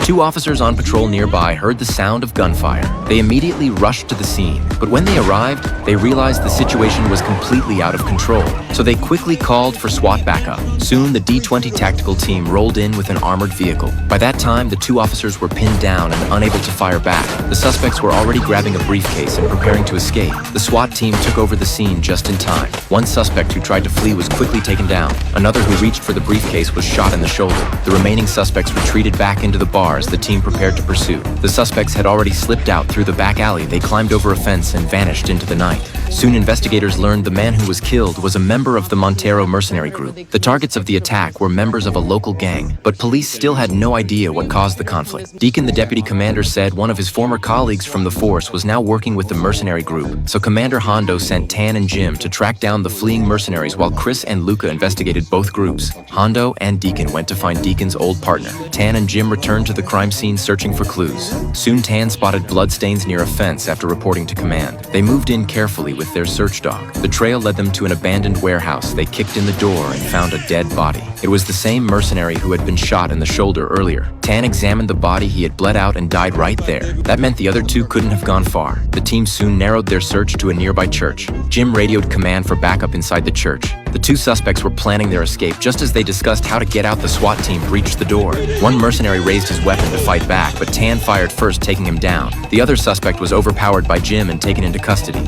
Two officers on patrol nearby heard the sound of gunfire. They immediately rushed to the scene, but when they arrived, they realized the situation was completely out of control, so they quickly called for SWAT backup. Soon, the D-20 tactical team rolled in with an armored vehicle. By that time, the two officers were pinned down and unable to fire back. The suspects were already grabbing a briefcase and preparing to escape. The SWAT team took over the scene just in time. One suspect who tried to flee was quickly taken down. Another who reached for the briefcase was shot in the shoulder. The remaining suspects retreated back into the bar as the team prepared to pursue. The suspects had already slipped out through the back alley. They climbed over a fence and vanished into the night. Soon investigators learned the man who was killed was a member of the Montero mercenary group. The targets of the attack were members of a local gang, but police still had no idea what caused the conflict. Deacon, the deputy commander, said one of his former colleagues from the force was now working with the mercenary group, so Commander Hondo sent Tan and Jim to track down the fleeing mercenaries while Chris and Luca investigated both groups. Hondo and Deacon went to find Deacon's old partner. Tan and Jim returned to the crime scene searching for clues. Soon Tan spotted bloodstains near a fence after reporting to command. They moved in carefully with their search dog. The trail led them to an abandoned warehouse. They kicked in the door and found a dead body. It was the same mercenary who had been shot in the shoulder earlier. Tan examined the body. He had bled out and died right there. That meant the other two couldn't have gone far. The team soon narrowed their search to a nearby church. Jim radioed command for backup inside the church. The two suspects were planning their escape. Just as they discussed how to get out, the SWAT team breached the door. One mercenary raised his weapon to fight back, but Tan fired first, taking him down. The other suspect was overpowered by Jim and taken into custody.